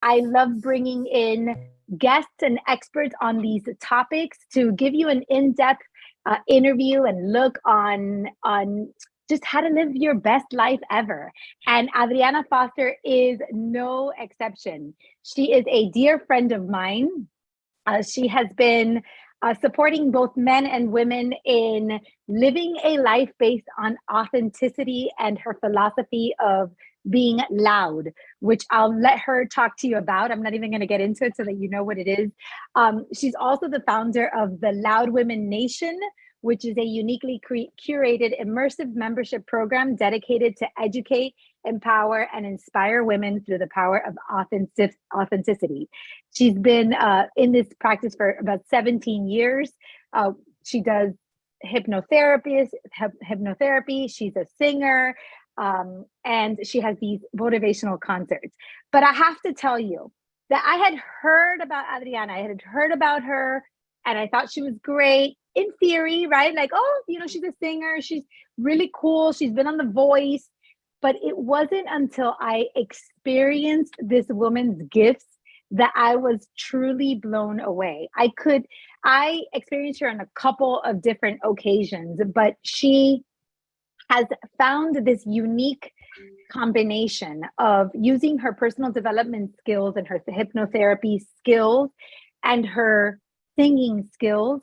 I love bringing in guests and experts on these topics to give you an in-depth interview and look on just how to live your best life ever. And Adrianna Foster is no exception. She is a dear friend of mine. She has been supporting both men and women in living a life based on authenticity and her philosophy of being loud, which I'll let her talk to you about. I'm not even going to get into it so that you know what it is. She's also the founder of the Loud Women Nation, which is a uniquely curated immersive membership program dedicated to educate, empower, and inspire women through the power of authenticity. She's been in this practice for about 17 years. She does hypnotherapy. She's a singer, and she has these motivational concerts. But I have to tell you that I had heard about Adrianna. I had heard about her, and I thought she was great in theory, right? Like, oh, she's a singer. She's really cool. She's been on The Voice. But it wasn't until I experienced this woman's gifts that I was truly blown away. I experienced her on a couple of different occasions, but she has found this unique combination of using her personal development skills and her hypnotherapy skills and her singing skills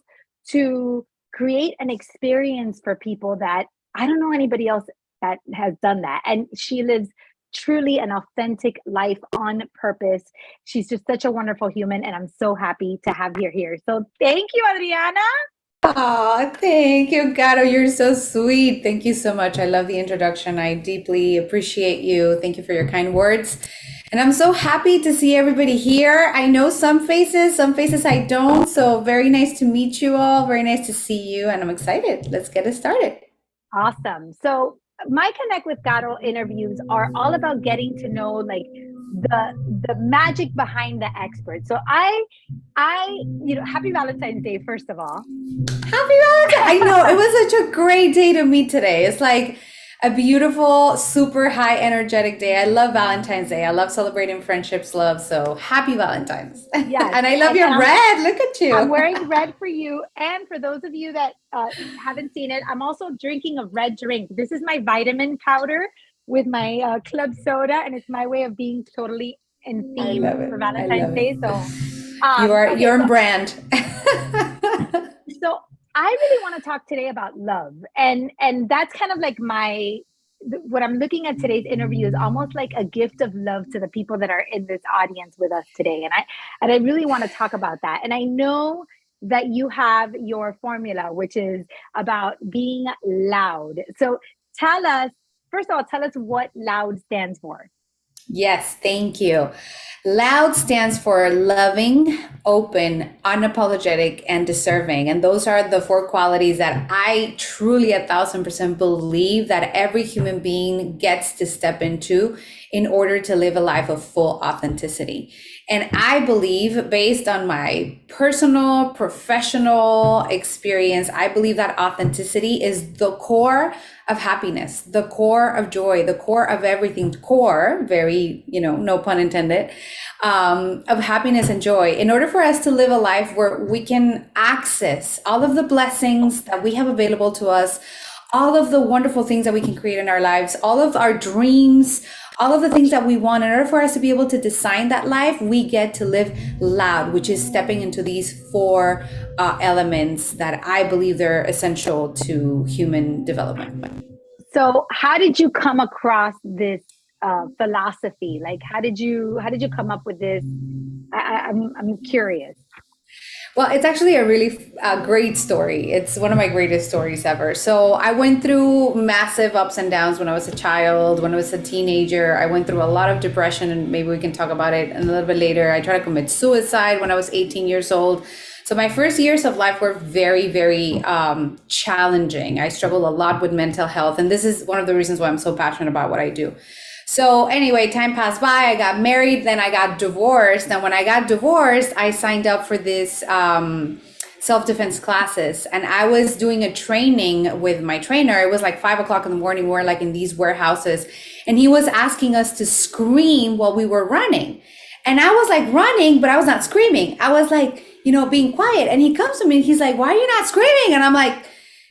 to create an experience for people that I don't know anybody else that has done that. And she lives truly an authentic life on purpose. She's just such a wonderful human, and I'm so happy to have her here. So thank you, Adrianna. Oh, thank you, Gato. You're so sweet. Thank you so much. I love the introduction. I deeply appreciate you. Thank you for your kind words. And I'm so happy to see everybody here. I know some faces I don't. So very nice to meet you all. Very nice to see you. And I'm excited. Let's get it started. Awesome. So my Connect with Gato interviews are all about getting to know like the magic behind the expert. So happy Valentine's Day, first of all. Happy Valentine's! I know it was such a great day to meet today. It's like a beautiful, super high energetic day. I love Valentine's Day. I love celebrating friendships, love. So happy Valentine's. Yes. And I love your red. Look at you. I'm wearing red for you. And for those of you that haven't seen it, I'm also drinking a red drink. This is my vitamin powder with my club soda. And it's my way of being totally in theme for Valentine's Day. So you're in brand. So I really want to talk today about love. And that's kind of like what I'm looking at today's interview is almost like a gift of love to the people that are in this audience with us today. And I really want to talk about that. And I know that you have your formula, which is about being loud. So first of all, tell us what loud stands for. Yes, thank you. Loud stands for loving, open, unapologetic, and deserving. And those are the four qualities that I truly 1,000% believe that every human being gets to step into in order to live a life of full authenticity. And I believe, based on my personal, professional experience, I believe that authenticity is the core of happiness, the core of joy, the core of everything, core, very, no pun intended, of happiness and joy. In order for us to live a life where we can access all of the blessings that we have available to us, all of the wonderful things that we can create in our lives, all of our dreams, all of the things that we want, in order for us to be able to design that life, we get to live loud, which is stepping into these four elements that I believe they're essential to human development. So how did you come across this philosophy? Like, how did you come up with this? I'm curious. Well, it's actually a really great story. It's one of my greatest stories ever. So I went through massive ups and downs when I was a child, when I was a teenager. I went through a lot of depression, and maybe we can talk about it a little bit later. I tried to commit suicide when I was 18 years old. So my first years of life were very, very challenging. I struggled a lot with mental health. And this is one of the reasons why I'm so passionate about what I do. So anyway, time passed by, I got married, then I got divorced. And when I got divorced, I signed up for this self-defense classes. And I was doing a training with my trainer. It was like 5 o'clock in the morning. We're like in these warehouses. And he was asking us to scream while we were running. And I was like running, but I was not screaming. I was like, being quiet. And he comes to me and he's like, why are you not screaming? And I'm like,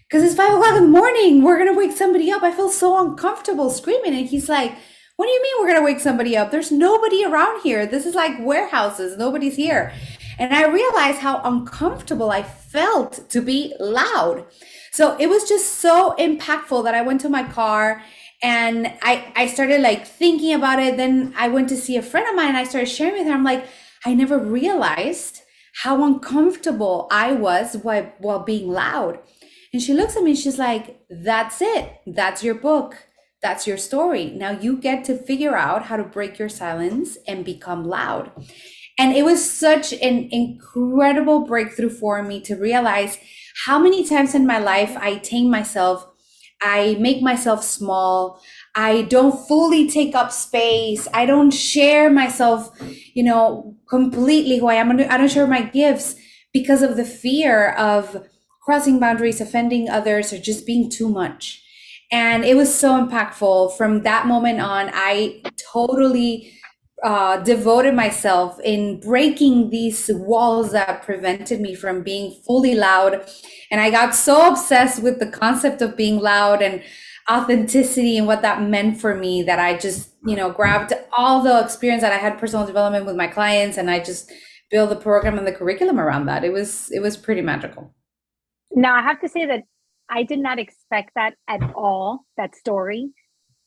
because it's 5 o'clock in the morning. We're going to wake somebody up. I feel so uncomfortable screaming. And he's like, what do you mean we're going to wake somebody up? There's nobody around here. This is like warehouses. Nobody's here. And I realized how uncomfortable I felt to be loud. So it was just so impactful that I went to my car and I started like thinking about it. Then I went to see a friend of mine and I started sharing with her. I'm like, I never realized how uncomfortable I was while being loud. And she looks at me and she's like, that's it. That's your book. That's your story. Now you get to figure out how to break your silence and become loud. And it was such an incredible breakthrough for me to realize how many times in my life I tame myself, I make myself small, I don't fully take up space, I don't share myself, completely who I am. I don't share my gifts because of the fear of crossing boundaries, offending others, or just being too much. And it was so impactful. From that moment on, I totally devoted myself in breaking these walls that prevented me from being fully loud. And I got so obsessed with the concept of being loud and authenticity and what that meant for me that I just, grabbed all the experience that I had personal development with my clients and I just built the program and the curriculum around that. It was pretty magical. Now, I have to say that I did not expect that at all, that story,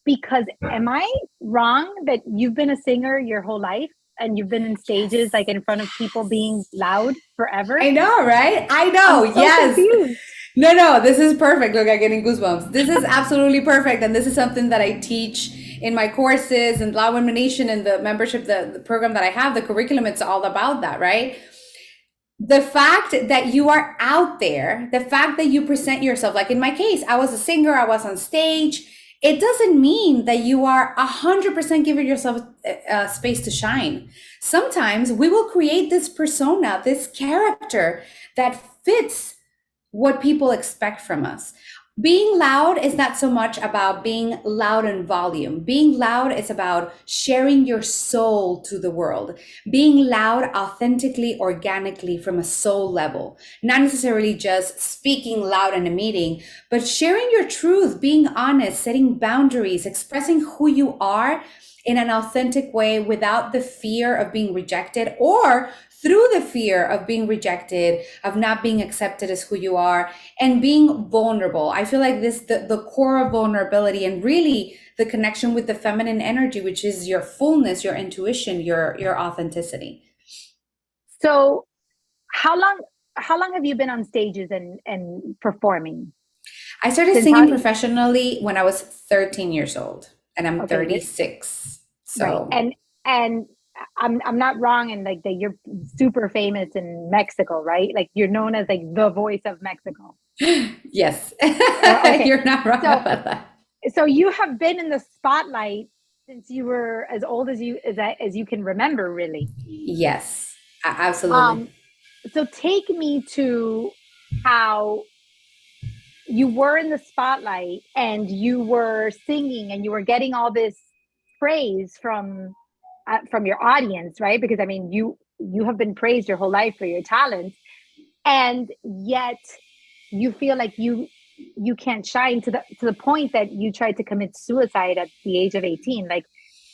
because am I wrong that you've been a singer your whole life and you've been in stages like Yes. in front of people being loud forever? I know, right? I I'm know. so Yes. confused. No, this is perfect. Look, I'm getting goosebumps. This is absolutely perfect. And this is something that I teach in my courses and Loud Women Nation and the membership, the program that I have, the curriculum, it's all about that, right? The fact that you are out there, the fact that you present yourself, like in my case, I was a singer, I was on stage. It doesn't mean that you are 100% giving yourself space to shine. Sometimes we will create this persona, this character that fits what people expect from us. Being loud is not so much about being loud in volume. Being loud is about sharing your soul to the world. Being loud authentically, organically from a soul level. Not necessarily just speaking loud in a meeting, but sharing your truth, being honest, setting boundaries, expressing who you are in an authentic way without the fear of being rejected or through the fear of being rejected, of not being accepted as who you are, and being vulnerable. I feel like this the core of vulnerability and really the connection with the feminine energy, which is your fullness, your intuition, your authenticity. So how long have you been on stages and performing? I started Since how singing professionally when I was 13 years old, and I'm okay, 36. right. So, And I'm not wrong in like that you're super famous in Mexico, right? Like you're known as like the voice of Mexico. yes, Okay. you're not wrong So about that. so you have been in the spotlight since you were as old as you can remember, really. Yes, absolutely. Um, so take me to how you were in the spotlight and you were singing and you were getting all this praise from your audience, right? Because I mean, you have been praised your whole life for your talent, and yet you feel like you can't shine to the point that you tried to commit suicide at the age of 18. Like,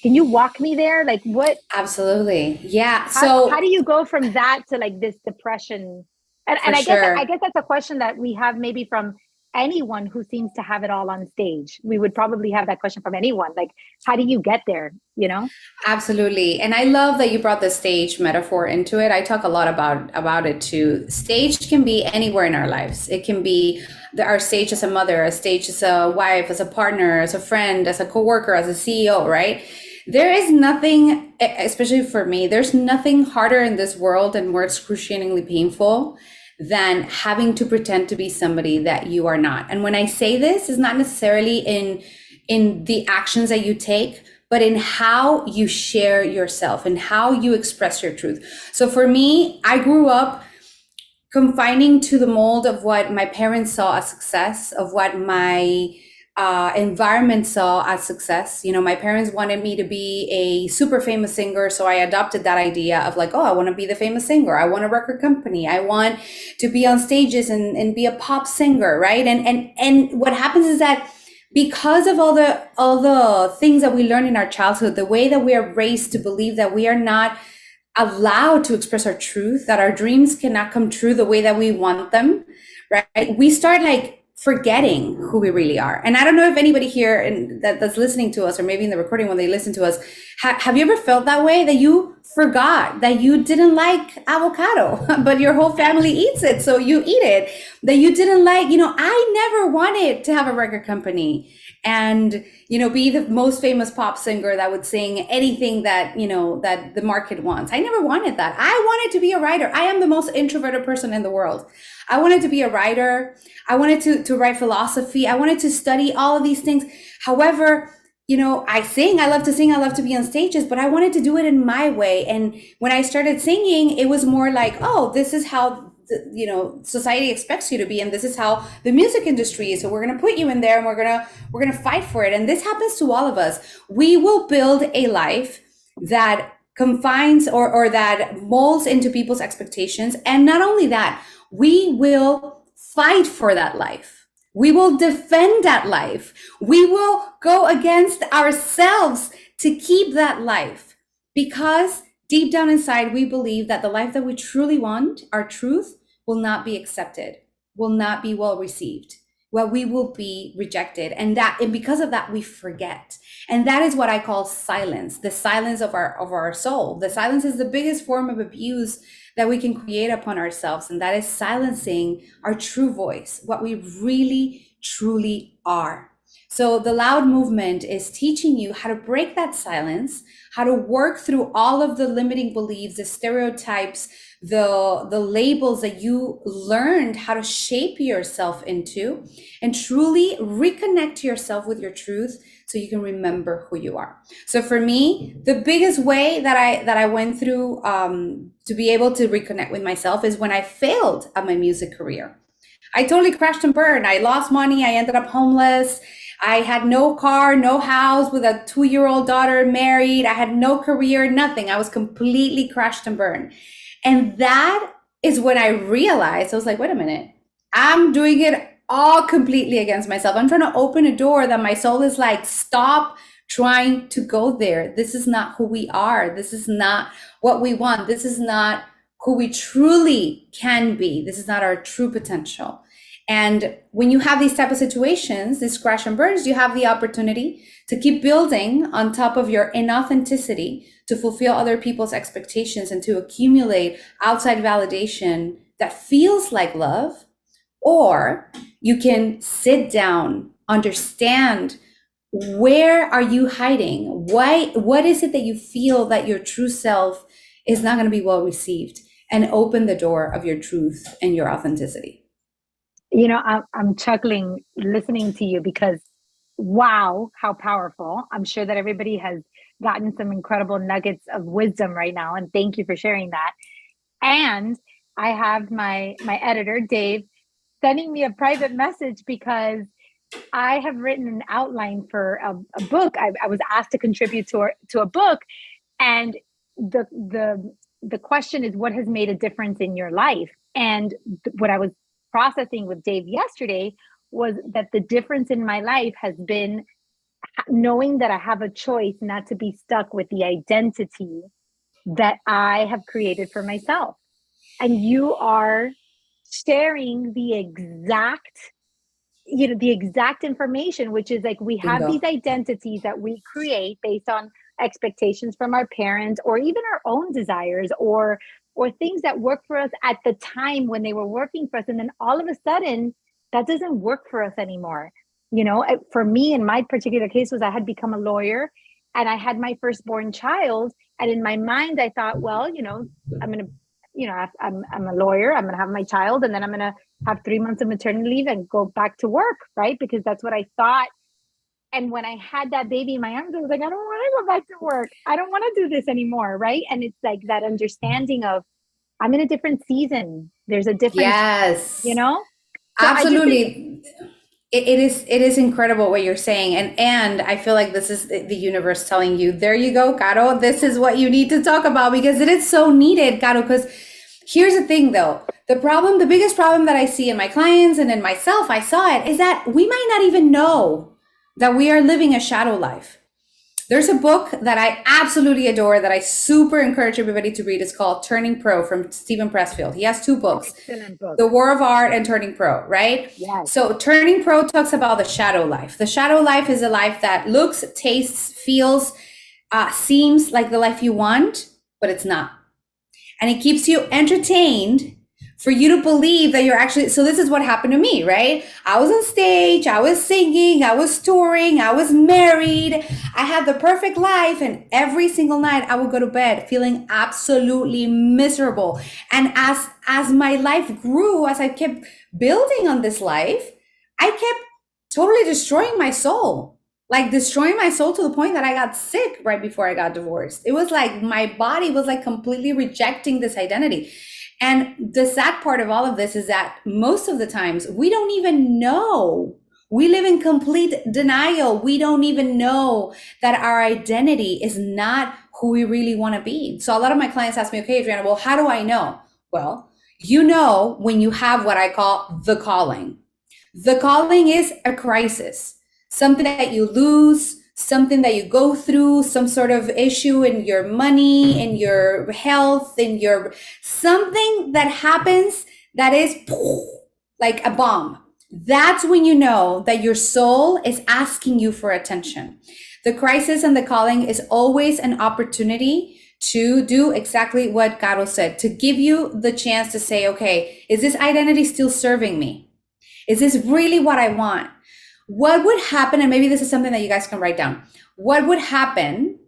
can you walk me there? Like, what? Absolutely. Yeah. How So do you go from that to like this depression? for And I sure. guess that's a question that we have maybe from anyone who seems to have it all on stage. We would probably have that question from anyone. Like, how do you get there? You know? Absolutely. And I love that you brought the stage metaphor into it. I talk a lot about it too. Stage can be anywhere in our lives. It can be our stage as a mother, a stage as a wife, as a partner, as a friend, as a coworker, as a CEO, right? There is nothing, especially for me, there's nothing harder in this world and more excruciatingly painful than having to pretend to be somebody that you are not. And when I say this, is not necessarily in the actions that you take, but in how you share yourself and how you express your truth. So for me, I grew up confining to the mold of what my parents saw as success, of what my environment saw as success. You know, my parents wanted me to be a super famous singer, so I adopted that idea of like, oh, I want to be the famous singer. I want a record company. I want to be on stages and be a pop singer, right? And what happens is that because of all the things that we learn in our childhood, the way that we are raised to believe that we are not allowed to express our truth, that our dreams cannot come true the way that we want them, right? We start like forgetting who we really are. And I don't know if anybody here that's listening to us, or maybe in the recording when they listen to us, have you ever felt that way, that you forgot that you didn't like avocado, but your whole family eats it, so you eat it? That you didn't like, I never wanted to have a record company and be the most famous pop singer that would sing anything that that the market wants. I never wanted that. I wanted to be a writer. I am the most introverted person in the world. I wanted to be a writer. I wanted to write philosophy. I wanted to study all of these things. However, I love to sing, I love to be on stages, but I wanted to do it in my way. And when I started singing, it was more like, oh, this is how society expects you to be, and this is how the music industry is, so we're going to put you in there, and we're going to fight for it. And this happens to all of us. We will build a life that confines or that molds into people's expectations, and not only that, we will fight for that life. We will defend that life. We will go against ourselves to keep that life, because deep down inside, we believe that the life that we truly want, our truth, will not be accepted, will not be well received. Well, we will be rejected. And because of that, we forget. And that is what I call silence, the silence of our soul. The silence is the biggest form of abuse that we can create upon ourselves. And that is silencing our true voice, what we really, truly are. So the Loud movement is teaching you how to break that silence, how to work through all of the limiting beliefs, the stereotypes, the labels that you learned how to shape yourself into, and truly reconnect yourself with your truth so you can remember who you are. So for me, the biggest way that I went through to be able to reconnect with myself is when I failed at my music career. I totally crashed and burned. I lost money. I ended up homeless. I had no car, no house, with a 2-year-old daughter, married. I had no career, nothing. I was completely crashed and burned. And that is when I realized, I was like, wait a minute, I'm doing it all completely against myself. I'm trying to open a door that my soul is like, stop trying to go there. This is not who we are. This is not what we want. This is not who we truly can be. This is not our true potential. And when you have these type of situations, these crash and burns, you have the opportunity to keep building on top of your inauthenticity, to fulfill other people's expectations, and to accumulate outside validation that feels like love. Or you can sit down, understand, where are you hiding? What is it that you feel that your true self is not going to be well received, and open the door of your truth and your authenticity. I'm chuckling listening to you because wow, how powerful. I'm sure that everybody has gotten some incredible nuggets of wisdom right now. And thank you for sharing that. And I have my editor, Dave, sending me a private message because I have written an outline for a book. I was asked to contribute to a book, and the question is, what has made a difference in your life? And what I was processing with Dave yesterday was that the difference in my life has been knowing that I have a choice not to be stuck with the identity that I have created for myself. And you are sharing the exact information, which is like, we have these Bingo. identities that we create based on expectations from our parents, or even our own desires, or things that work for us at the time when they were working for us, and then all of a sudden that doesn't work for us anymore. For me, in my particular case, was I had become a lawyer, and I had my firstborn child, and in my mind I thought, well, I'm gonna I'm a lawyer, I'm gonna have my child, and then I'm gonna have 3 months of maternity leave and go back to work, right? Because that's what I thought. And when I had that baby in my arms, I was like, I don't want to go back to work. I don't want to do this anymore, right? And it's like that understanding of, I'm in a different season. There's a difference, Yes, you know? So I just think, absolutely. it is incredible what you're saying, and I feel like this is the universe telling you, there you go, Caro, this is what you need to talk about, because it is so needed, Caro. Because here's the thing, though, the biggest problem that I see in my clients and in myself, I saw it, is that we might not even know that we are living a shadow life. There's a book that I absolutely adore that I super encourage everybody to read. It's called Turning Pro from Stephen Pressfield. He has two books, Excellent book. The War of Art and Turning Pro, right? Yes. So Turning Pro talks about the shadow life. The shadow life is a life that looks, tastes, feels, seems like the life you want, but it's not. And it keeps you entertained for you to believe that you're actually, so this is what happened to me, right? I was on stage, I was singing, I was touring, I was married, I had the perfect life, and every single night I would go to bed feeling absolutely miserable. And as my life grew, as I kept building on this life, I kept totally destroying my soul. Like destroying my soul to the point that I got sick right before I got divorced. It was like my body was like completely rejecting this identity. And the sad part of all of this is that most of the times we don't even know. We live in complete denial. We don't even know that our identity is not who we really want to be. So a lot of my clients ask me, okay, Adrianna, well, how do I know? Well, you know when you have what I call the calling. The calling is a crisis, something that you lose, something that you go through, some sort of issue in your money, in your health, in your something that happens that is like a bomb. That's when you know that your soul is asking you for attention. The crisis and the calling is always an opportunity to do exactly what Caro said, to give you the chance to say, okay, is this identity still serving me? Is this really what I want? What would happen, and maybe this is something that you guys can write down, what would happen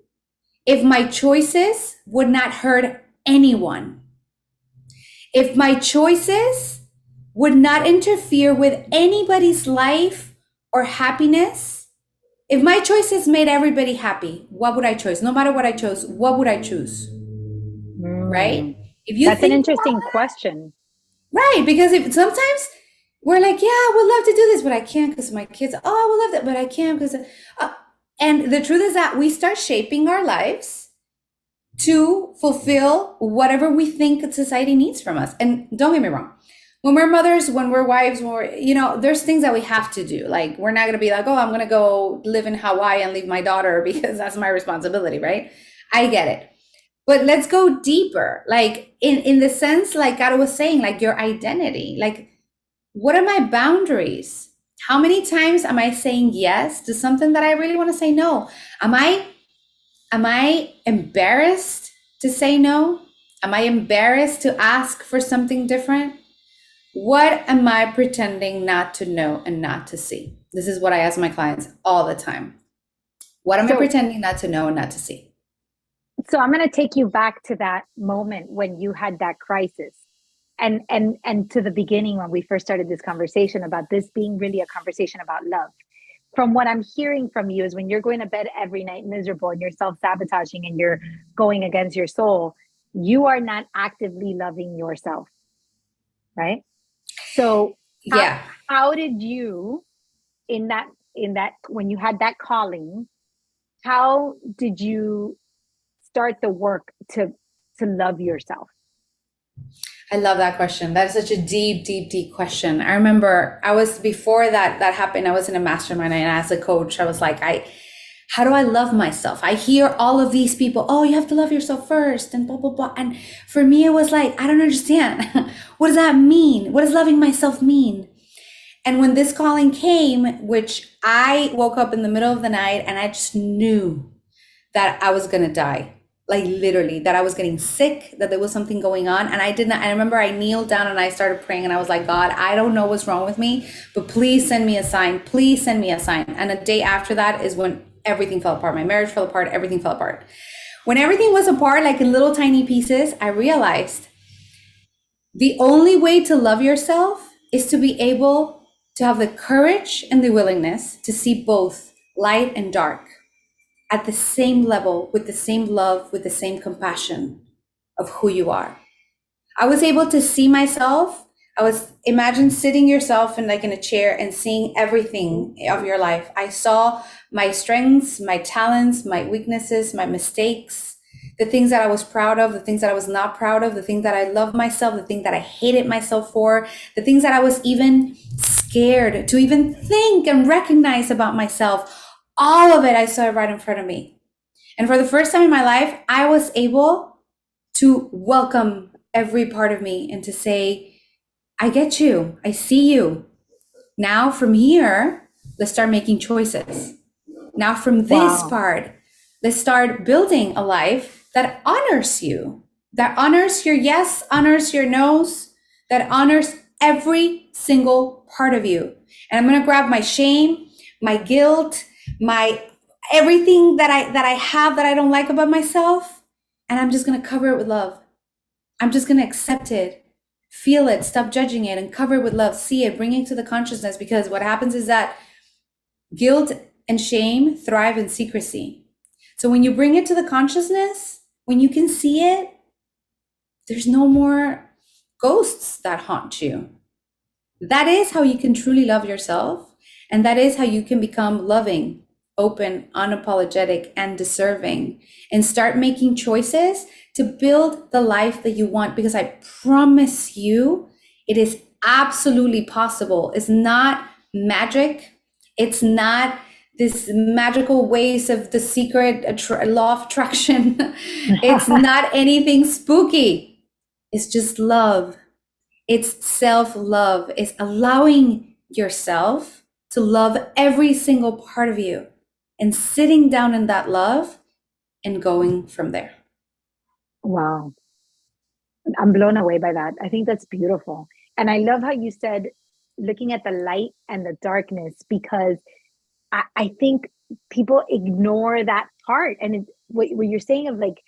if my choices would not hurt anyone? If my choices would not interfere with anybody's life or happiness? If my choices made everybody happy, what would I choose? No matter what I chose, what would I choose? Right? If you That's an think interesting question. right, because if sometimes we're like, yeah, I would love to do this, but I can't because my kids. Oh, I would love that, but I can't because. And the truth is that we start shaping our lives to fulfill whatever we think society needs from us. And don't get me wrong, when we're mothers, when we're wives, when we're, there's things that we have to do. Like we're not going to be like, oh, I'm going to go live in Hawaii and leave my daughter because that's my responsibility, right? I get it. But let's go deeper, like in the sense, like God was saying, like your identity, like what are my boundaries? How many times am I saying yes to something that I really want to say no? Am I embarrassed to say no? Am I embarrassed to ask for something different? What am I pretending not to know and not to see? This is what I ask my clients all the time. What am I So, pretending not to know and not to see? so I'm going to take you back to that moment when you had that crisis, and to the beginning when we first started this conversation about this being really a conversation about love. From what I'm hearing from you is when you're going to bed every night miserable and you're self-sabotaging and you're going against your soul, you are not actively loving yourself, right? So how Yeah. how did you, in that when you had that calling, how did you start the work to love yourself? I love that question. That is such a deep, deep, deep question. I remember I was before that happened, I was in a mastermind, and as a coach, I was like, how do I love myself? I hear all of these people, oh, you have to love yourself first and blah, blah, blah. And for me, it was like, I don't understand. What does that mean? What does loving myself mean? And when this calling came, which I woke up in the middle of the night and I just knew that I was gonna die. Like literally, that I was getting sick, that there was something going on. And I did not, I remember I kneeled down and I started praying and I was like, God, I don't know what's wrong with me, but please send me a sign. Please send me a sign. And a day after that is when everything fell apart. My marriage fell apart, everything fell apart. When everything was apart, like in little tiny pieces, I realized the only way to love yourself is to be able to have the courage and the willingness to see both light and dark at the same level, with the same love, with the same compassion of who you are. I was able to see myself I was imagine sitting yourself in like in a chair and seeing everything of your life. I saw my strengths, my talents, my weaknesses, my mistakes, the things that I was proud of, the things that I was not proud of, the things that I loved myself, the things that I hated myself for, the things that I was even scared to even think and recognize about myself. All of it I saw right in front of me. And for the first time in my life, I was able to welcome every part of me and to say, I get you. I see you. Now from here, let's start making choices. Now from this Wow. part, let's start building a life that honors you, that honors your yes, honors your no's, that honors every single part of you. And I'm going to grab my shame, my guilt, my everything that I have that I don't like about myself, and I'm just going to cover it with love. I'm just going to accept it, feel it, stop judging it, and cover it with love. See it, bring it to the consciousness, because what happens is that guilt and shame thrive in secrecy. So when you bring it to the consciousness, when you can see it, there's no more ghosts that haunt you. That is how you can truly love yourself. And that is how you can become loving, open, unapologetic, and deserving, and start making choices to build the life that you want. Because I promise you, it is absolutely possible. It's not magic. It's not this magical ways of the secret law of attraction. It's not anything spooky. It's just love. It's self-love. It's allowing yourself to love every single part of you and sitting down in that love and going from there. Wow. I'm blown away by that. I think that's beautiful. And I love how you said looking at the light and the darkness, because I think people ignore that part. And what you're saying of like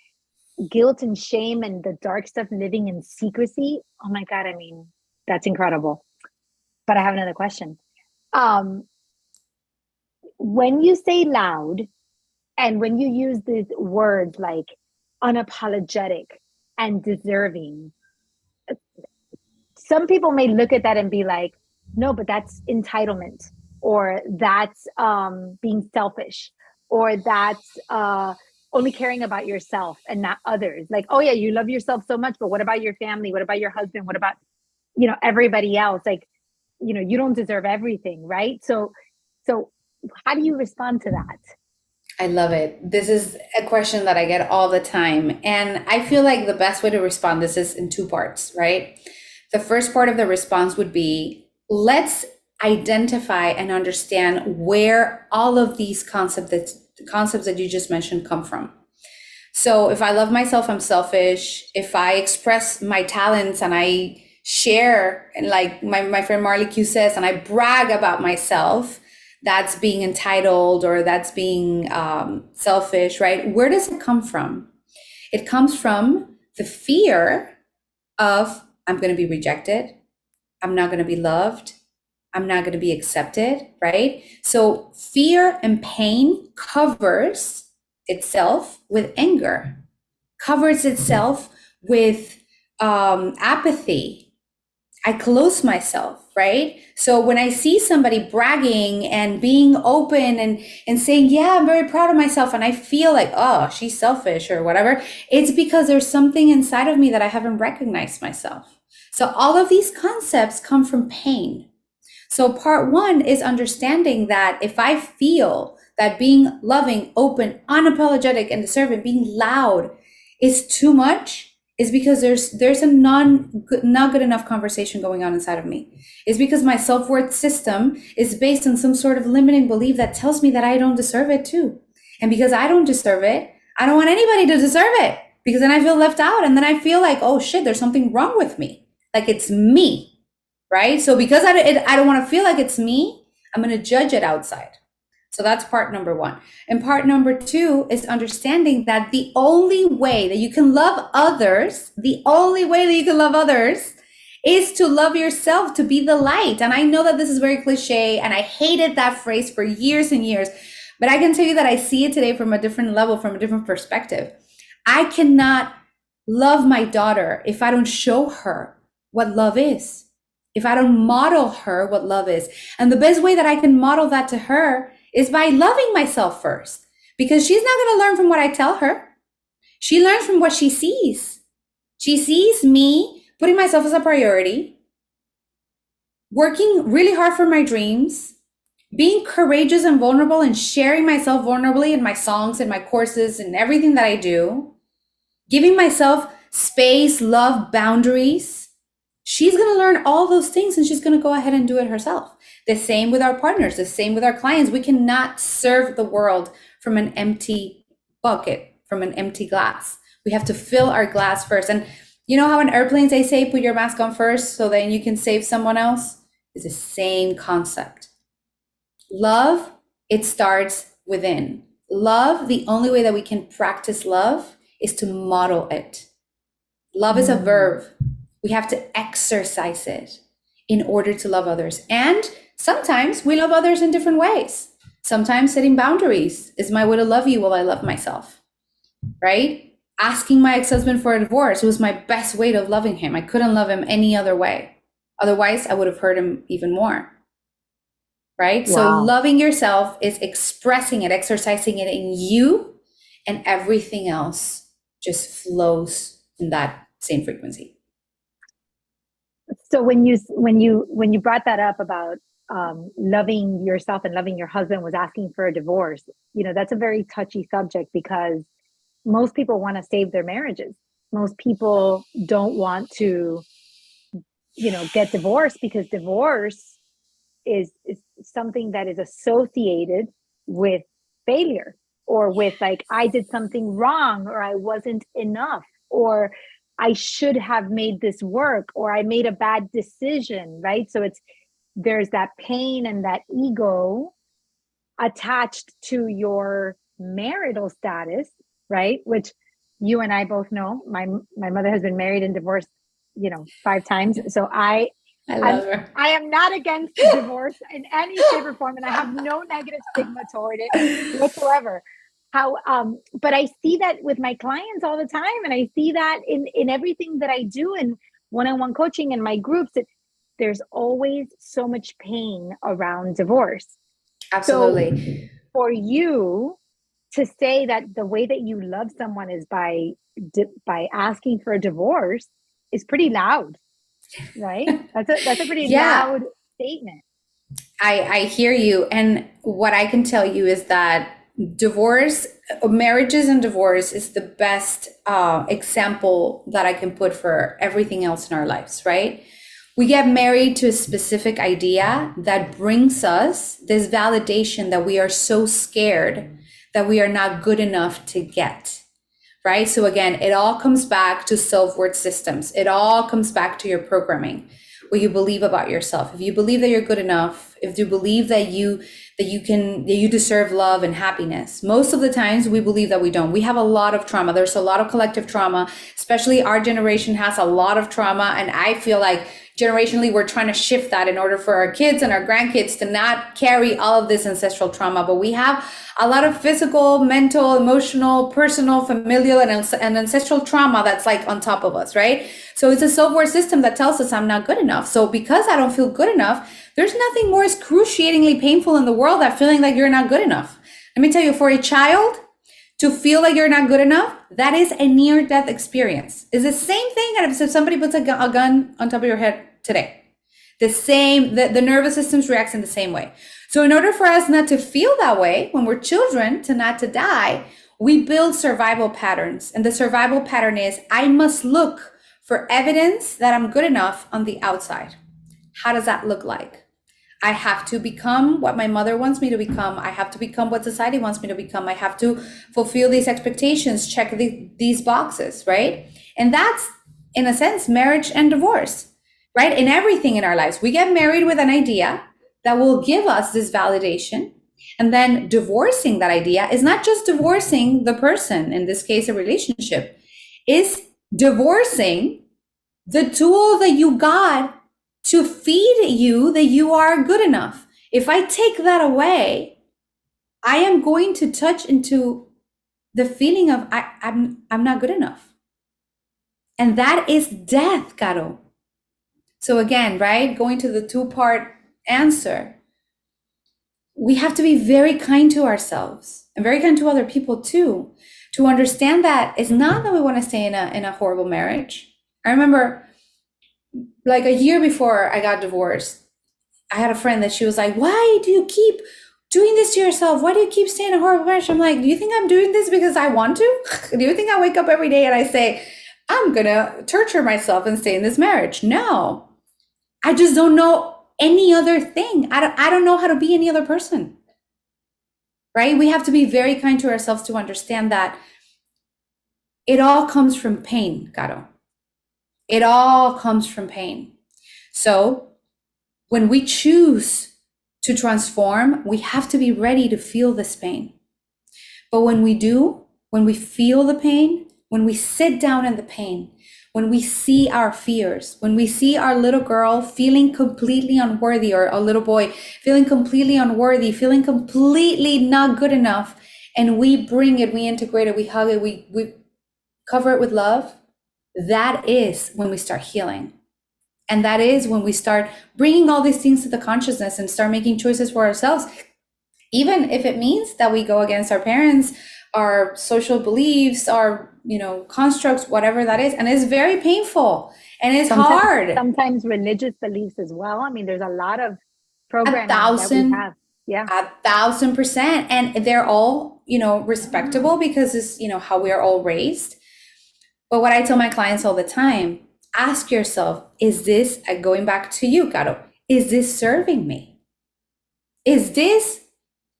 guilt and shame and the dark stuff living in secrecy. Oh my God. I mean, that's incredible. But I have another question. Um, when you say loud and when you use these words like unapologetic and deserving, some people may look at that and be like, no, but that's entitlement, or that's being selfish, or that's only caring about yourself and not others. Like, oh yeah, you love yourself so much, but what about your family? What about your husband? What about, everybody else? Like, you don't deserve everything, right? So how do you respond to that? I love it. This is a question that I get all the time. And I feel like the best way to respond this is in two parts, right? The first part of the response would be, let's identify and understand where all of these concepts that you just mentioned come from. So if I love myself, I'm selfish. If I express my talents and I share, and like my friend Marley Q says, and I brag about myself, that's being entitled or that's being selfish, right? Where does it come from? It comes from the fear of I'm going to be rejected. I'm not going to be loved. I'm not going to be accepted, right? So fear and pain covers itself with anger, covers itself with apathy. I close myself, right? So when I see somebody bragging and being open and saying, yeah, I'm very proud of myself, and I feel like, oh, she's selfish or whatever, it's because there's something inside of me that I haven't recognized myself. So all of these concepts come from pain. So part one is understanding that if I feel that being loving, open, unapologetic, and deserving, being loud is too much, is because there's a not good enough conversation going on inside of me. It's because my self-worth system is based on some sort of limiting belief that tells me that I don't deserve it too. And because I don't deserve it, I don't want anybody to deserve it, because then I feel left out, and then I feel like, oh shit, there's something wrong with me. Like it's me. Right? So because I don't want to feel like it's me, I'm going to judge it outside. So that's part number one. And part number two is understanding that the only way that you can love others, is to love yourself, to be the light. And I know that this is very cliche, and I hated that phrase for years and years, but I can tell you that I see it today from a different level, from a different perspective. I cannot love my daughter if I don't show her what love is. if I don't model her what love is. And the best way that I can model that to her is by loving myself first, because she's not going to learn from what I tell her. She learns from what she sees. She sees me putting myself as a priority, working really hard for my dreams, being courageous and vulnerable and sharing myself vulnerably in my songs and my courses and everything that I do, giving myself space, love, boundaries. She's going to learn all those things and she's going to go ahead and do it herself. The same with our partners, the same with our clients. We cannot serve the world from an empty bucket, from an empty glass. We have to fill our glass first. And you know how in airplanes they say put your mask on first so then you can save someone else? It's the same concept. Love, it starts within. Love, the only way that we can practice love is to model it. Love is a verb. We have to exercise it in order to love others. And sometimes we love others in different ways. Sometimes setting boundaries is my way to love you while I love myself, right? Asking my ex-husband for a divorce was my best way of loving him. I couldn't love him any other way. Otherwise, I would have hurt him even more, right? So Wow. loving yourself is expressing it, exercising it in you, and everything else just flows in that same frequency. So when you brought that up about loving yourself and loving your husband was asking for a divorce, that's a very touchy subject because most people want to save their marriages. Most people don't want to, get divorced because divorce is something that is associated with failure or with like I did something wrong or I wasn't enough or I should have made this work or I made a bad decision, right? So there's that pain and that ego attached to your marital status, right? Which you and I both know. My mother has been married and divorced, 5 times. So I I'm love her. I am not against divorce in any shape or form, and I have no negative stigma toward it whatsoever. But I see that with my clients all the time, and I see that in everything that I do in one-on-one coaching and my groups. There's always so much pain around divorce. So Absolutely. for you to say that the way that you love someone is by asking for a divorce is pretty loud, right? That's a pretty Yeah, loud statement. I hear you. And what I can tell you is that divorce, marriages and divorce is the best example that I can put for everything else in our lives, right? We get married to a specific idea that brings us this validation that we are so scared that we are not good enough to get, right? So again, it all comes back to self-worth systems. It all comes back to your programming, what you believe about yourself. If you believe that you're good enough, if you believe that you deserve love and happiness. Most of the times we believe that we don't. We have a lot of trauma. There's a lot of collective trauma, especially our generation has a lot of trauma. And I feel like generationally, we're trying to shift that in order for our kids and our grandkids to not carry all of this ancestral trauma. But we have a lot of physical, mental, emotional, personal, familial, and ancestral trauma that's like on top of us, right? So it's a self-worth system that tells us I'm not good enough. So because I don't feel good enough, there's nothing more excruciatingly painful in the world than feeling like you're not good enough. Let me tell you, for a child to feel like you're not good enough, that is a near-death experience. It's the same thing as if somebody puts a gun on top of your head today. The nervous system reacts in the same way. So in order for us not to feel that way when we're children, to not to die, we build survival patterns. And the survival pattern is, I must look for evidence that I'm good enough on the outside. How does that look like? I have to become what my mother wants me to become. I have to become what society wants me to become. I have to fulfill these expectations, check these boxes, right? And that's, in a sense, marriage and divorce, right? In everything in our lives, we get married with an idea that will give us this validation. And then divorcing that idea is not just divorcing the person, in this case, a relationship, is divorcing the tool that you got to feed you that you are good enough. If I take that away, I am going to touch into the feeling of I'm not good enough. And that is death, Caro. So again, right, going to the two-part answer, we have to be very kind to ourselves and very kind to other people too, to understand that it's not that we want to stay in a horrible marriage. I remember like a year before I got divorced, I had a friend that she was like, why do you keep doing this to yourself? Why do you keep staying in a horrible marriage? I'm like, do you think I'm doing this because I want to? Do you think I wake up every day and I say, I'm gonna torture myself and stay in this marriage? No, I just don't know any other thing. I don't know how to be any other person, right? We have to be very kind to ourselves to understand that it all comes from pain, Caro. It all comes from pain. So when we choose to transform, we have to be ready to feel this pain. But when we do, when we feel the pain, when we sit down in the pain, when we see our fears, when we see our little girl feeling completely unworthy, or a little boy feeling completely unworthy, feeling completely not good enough, and we bring it, we integrate it, we hug it, we cover it with love, that is when we start healing. And that is when we start bringing all these things to the consciousness and start making choices for ourselves, even if it means that we go against our parents, our social beliefs, our, constructs, whatever that is. And it's very painful and it's Sometimes, hard. sometimes religious beliefs as well. I mean, there's a lot of A programming that we thousand, have. Yeah. a 1,000%. And they're all, respectable because it's, how we are all raised. But what I tell my clients all the time, ask yourself, is this, going back to you, Caro, is this serving me? Is this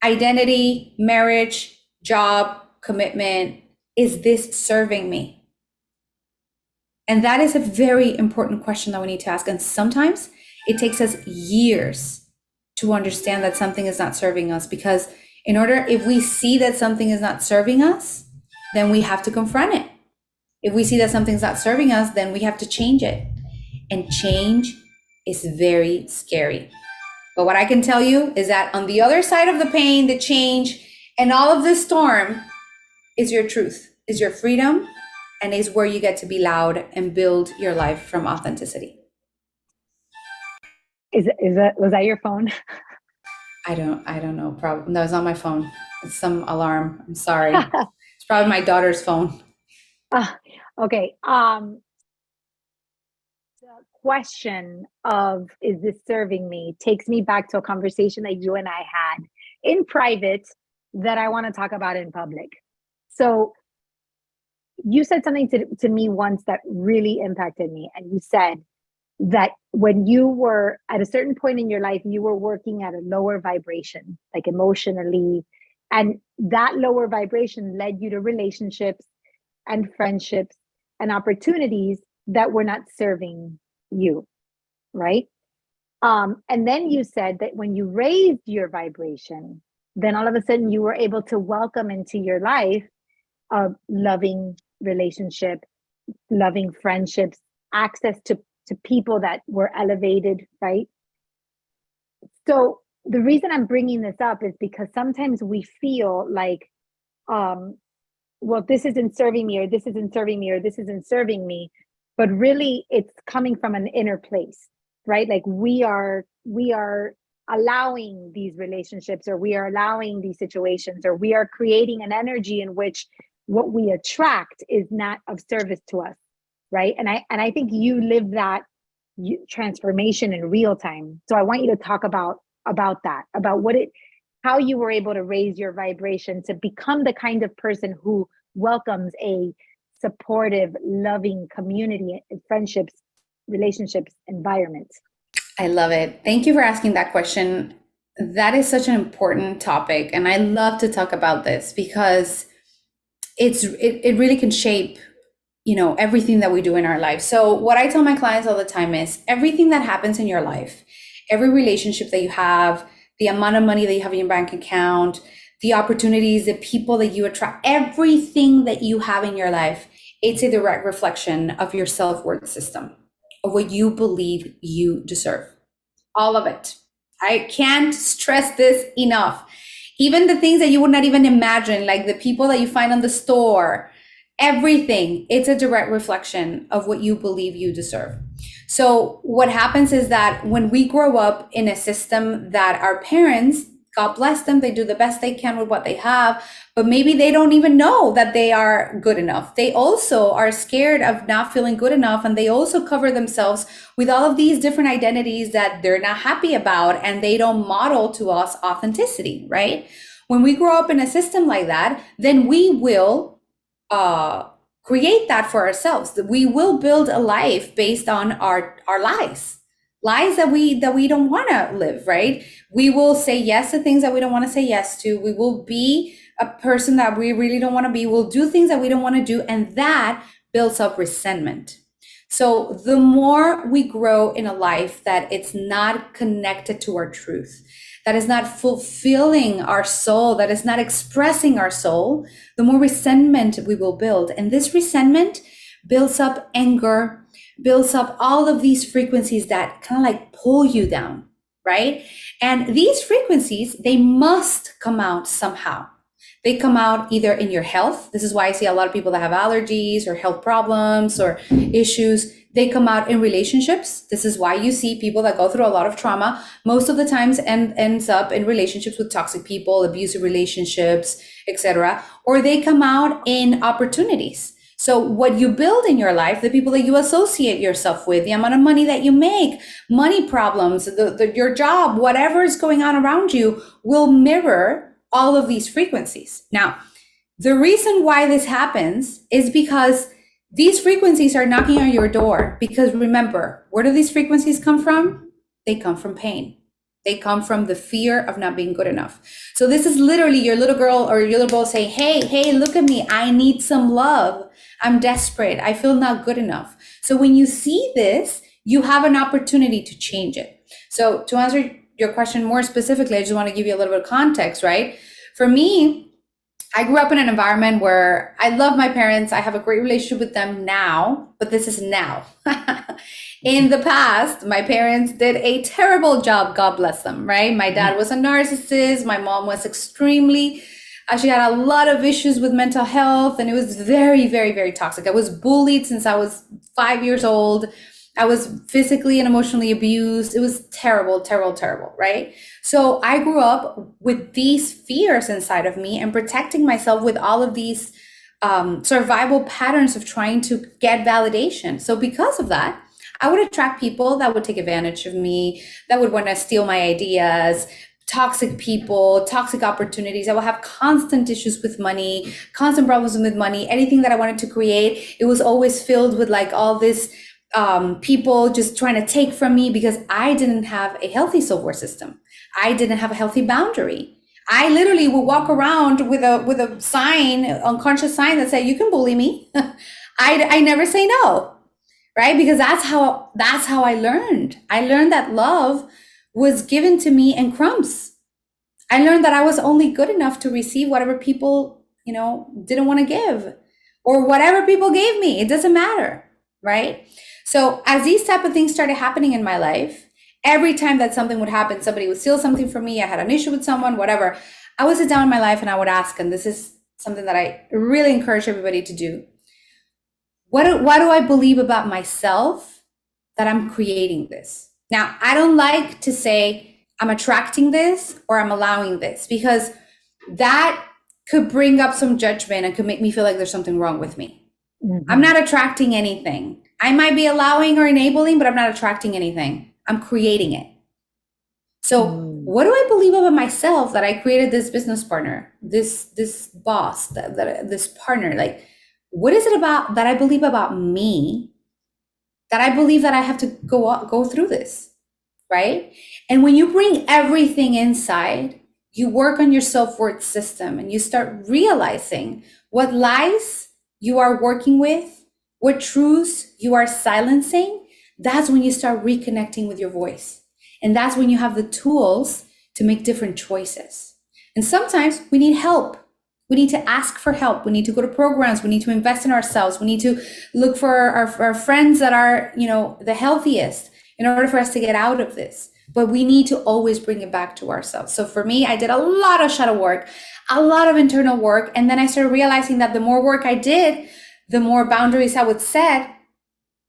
identity, marriage, job, commitment, is this serving me? And that is a very important question that we need to ask. And sometimes it takes us years to understand that something is not serving us, because if we see that something is not serving us, then we have to confront it. If we see that something's not serving us, then we have to change it. And change is very scary. But what I can tell you is that on the other side of the pain, the change, and all of this storm is your truth, is your freedom, and is where you get to be loud and build your life from authenticity. Was that your phone? I don't know. Probably that was on my phone. It's some alarm. I'm sorry. It's probably my daughter's phone. Okay. The question of is this serving me takes me back to a conversation that you and I had in private that I want to talk about in public. So you said something to me once that really impacted me. And you said that when you were at a certain point in your life, you were working at a lower vibration, like emotionally. And that lower vibration led you to relationships and friendships and opportunities that were not serving you, right? And then you said that when you raised your vibration, then all of a sudden you were able to welcome into your life a loving relationship, loving friendships, access to people that were elevated, right? So the reason I'm bringing this up is because sometimes we feel like, well, this isn't serving me, or this isn't serving me, or this isn't serving me. But really, it's coming from an inner place, right? Like we are allowing these relationships, or we are allowing these situations, or we are creating an energy in which what we attract is not of service to us, right? And I think you live that transformation in real time. So I want you to talk about that, about how you were able to raise your vibration to become the kind of person who welcomes a supportive, loving community, friendships, relationships, environment. I love it. Thank you for asking that question. That is such an important topic. And I love to talk about this because it really can shape everything that we do in our life. So what I tell my clients all the time is everything that happens in your life, every relationship that you have, the amount of money that you have in your bank account, the opportunities, the people that you attract, everything that you have in your life, it's a direct reflection of your self-worth system, of what you believe you deserve. All of it. I can't stress this enough. Even the things that you would not even imagine, like the people that you find on the store, Everything, it's a direct reflection of what you believe you deserve. So what happens is that when we grow up in a system that our parents, God bless them, they do the best they can with what they have, but maybe they don't even know that they are good enough. They also are scared of not feeling good enough, and they also cover themselves with all of these different identities that they're not happy about, and they don't model to us authenticity, right? When we grow up in a system like that, then we will create that for ourselves. That we will build a life based on our lies that we don't want to live, right? We will say yes to things that we don't want to say yes to. We will be a person that we really don't want to be. We'll do things that we don't want to do, and that builds up resentment. So the more we grow in a life that it's not connected to our truth, that is not fulfilling our soul, that is not expressing our soul, the more resentment we will build. And this resentment builds up anger, builds up all of these frequencies that kind of like pull you down, right? And these frequencies, they must come out somehow. They come out either in your health. This is why I see a lot of people that have allergies or health problems or issues. They come out in relationships. This is why you see people that go through a lot of trauma most of the times ends up in relationships with toxic people, abusive relationships, etc. Or they come out in opportunities. So what you build in your life, the people that you associate yourself with, the amount of money that you make, money problems, your job, whatever is going on around you will mirror all of these frequencies. Now, the reason why this happens is because these frequencies are knocking on your door. Because remember, where do these frequencies come from? They come from pain. They come from the fear of not being good enough. So this is literally your little girl or your little boy saying, hey, look at me. I need some love. I'm desperate. I feel not good enough. So when you see this, you have an opportunity to change it. So to answer your question more specifically, I just want to give you a little bit of context, right? For me, I grew up in an environment where I love my parents. I have a great relationship with them now, but this is now. In the past, my parents did a terrible job, God bless them, right? My dad was a narcissist. My mom was she had a lot of issues with mental health, and it was very, very, very toxic. I was bullied since I was 5 years old. I was physically and emotionally abused. It was terrible, terrible, terrible, right? So I grew up with these fears inside of me and protecting myself with all of these survival patterns of trying to get validation. So because of that, I would attract people that would take advantage of me, that would want to steal my ideas, toxic people, toxic opportunities. I will have constant issues with money, constant problems with money. Anything that I wanted to create, it was always filled with like all this people just trying to take from me because I didn't have a healthy support system. I didn't have a healthy boundary. I literally would walk around with a sign, unconscious sign that said, "You can bully me." I never say no, right? Because that's how I learned. I learned that love was given to me in crumbs. I learned that I was only good enough to receive whatever people, didn't want to give, or whatever people gave me. It doesn't matter, right? So as these type of things started happening in my life, every time that something would happen, somebody would steal something from me, I had an issue with someone, whatever, I would sit down in my life and I would ask, and this is something that I really encourage everybody to do. What do I believe about myself that I'm creating this? Now, I don't like to say I'm attracting this or I'm allowing this, because that could bring up some judgment and could make me feel like there's something wrong with me. Mm-hmm. I'm not attracting anything. I might be allowing or enabling, but I'm not attracting anything. I'm creating it. So what do I believe about myself that I created this business partner, this boss, this partner? Like, what is it about that I believe about me that I believe that I have to go through this, right? And when you bring everything inside, you work on your self-worth system and you start realizing what lies you are working with, what truths you are silencing. That's when you start reconnecting with your voice. And that's when you have the tools to make different choices. And sometimes we need help. We need to ask for help. We need to go to programs. We need to invest in ourselves. We need to look for our friends that are, the healthiest in order for us to get out of this. But we need to always bring it back to ourselves. So for me, I did a lot of shadow work, a lot of internal work. And then I started realizing that the more work I did, the more boundaries I would set,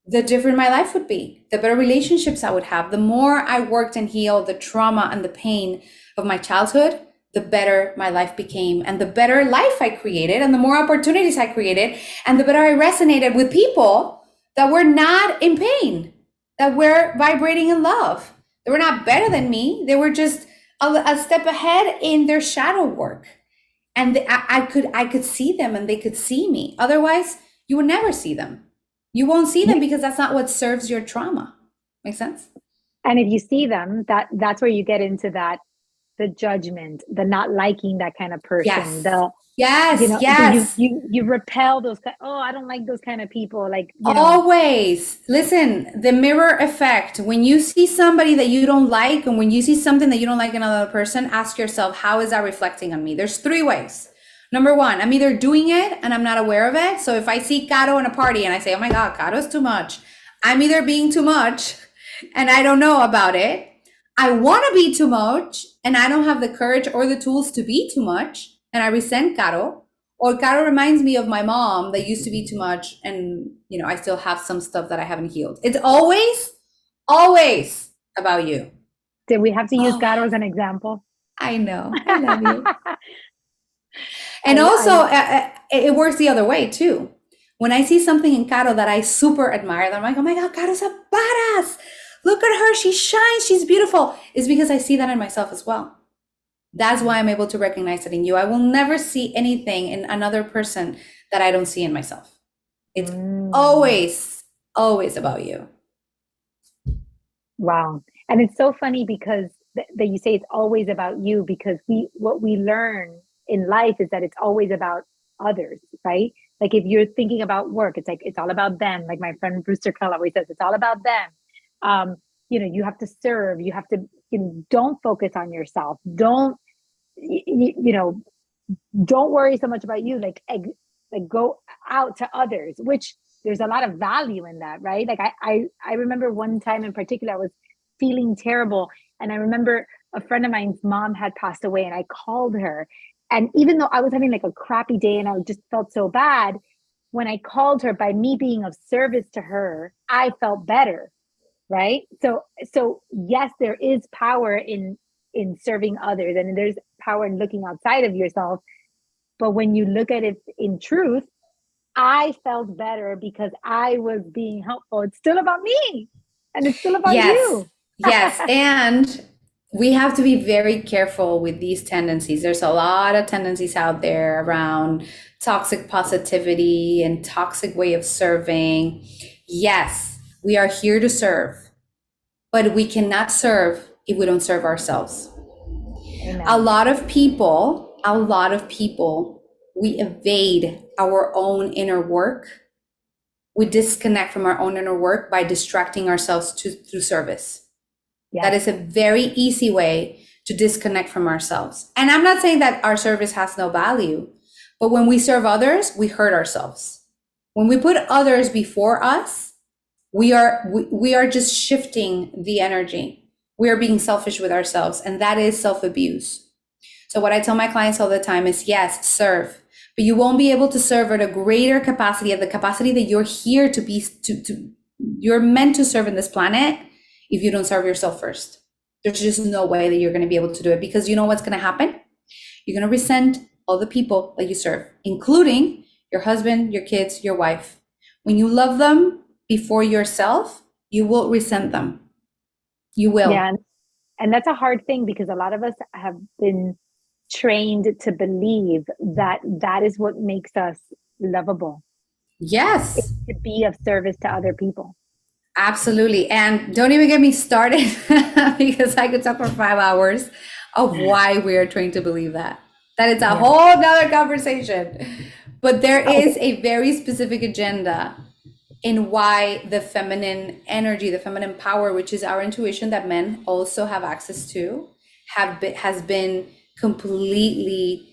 the different my life would be, the better relationships I would have. The more I worked and healed the trauma and the pain of my childhood, the better my life became, and the better life I created, and the more opportunities I created, and the better I resonated with people that were not in pain, that were vibrating in love. They were not better than me. They were just a step ahead in their shadow work. And I could see them and they could see me. Otherwise, you would never see them. You won't see them because that's not what serves your trauma. Make sense? And if you see them, that's where you get into that, the judgment, the not liking that kind of person, Yes. the, Yes. you Yes. repel those oh, I don't like those kind of people, like, Always. Listen, the mirror effect. When you see somebody that you don't like, and when you see something that you don't like in another person, ask yourself, how is that reflecting on me? There's three ways. Number one, I'm either doing it and I'm not aware of it. So if I see Caro in a party and I say, oh my God, Caro's too much, I'm either being too much and I don't know about it. I want to be too much and I don't have the courage or the tools to be too much and I resent Caro. Or Caro reminds me of my mom that used to be too much, and I still have some stuff that I haven't healed. It's always about you. did we have to use Oh, Gato as an example? I know. I love you. And also, I it works the other way too. When I see something in Caro that I super admire, I'm like, oh my God, Caro's a badass. Look at her. She shines. She's beautiful. It's because I see that in myself as well. That's why I'm able to recognize it in you. I will never see anything in another person that I don't see in myself. It's mm, always about you. wow. And it's so funny because that you say it's always about you, because what we learn in life is that it's always about others, right? Like if you're thinking about work, it's like it's all about them. Like my friend Brewster Curl always says, it's all about them. Um, you have to serve, you have to, don't focus on yourself. Don't, you know, don't worry so much about you, like go out to others, which there's a lot of value in that, right? Like I remember one time in particular I was feeling terrible, and I remember a friend of mine's mom had passed away, and I called her, and even though I was having like a crappy day and I just felt so bad, when I called her, by me being of service to her, I felt better, right? So yes, there is power in serving others, and there's power in looking outside of yourself. But when you look at it in truth, I felt better because I was being helpful. It's still about me, and it's still about Yes, you. yes. And we have to be very careful with these tendencies. There's a lot of tendencies out there around toxic positivity and toxic way of serving. Yes, we are here to serve, but we cannot serve if we don't serve ourselves. Amen. A lot of people, we evade our own inner work. We disconnect from our own inner work by distracting ourselves through service. That Yes. is a very easy way to disconnect from ourselves. And I'm not saying that our service has no value, but when we serve others, we hurt ourselves. When we put others before us, we are just shifting the energy. We are being selfish with ourselves, and that is self-abuse. So what I tell my clients all the time is, yes, serve, but you won't be able to serve at a greater capacity, at the capacity that you're here to be, you're meant to serve in this planet, if you don't serve yourself first. There's just no way that you're going to be able to do it, because you know what's going to happen? You're going to resent all the people that you serve, including your husband, your kids, your wife. When you love them before yourself, you will resent them. You Yeah. will. And that's a hard thing, because a lot of us have been trained to believe that that is what makes us lovable, is Yes. to be of service to other people. Absolutely. And don't even get me started because I could talk for 5 hours of why we are trained to believe that. That is a Yeah. whole nother conversation. But there is Okay. a very specific agenda in why the feminine energy, the feminine power, which is our intuition that men also have access to, has been completely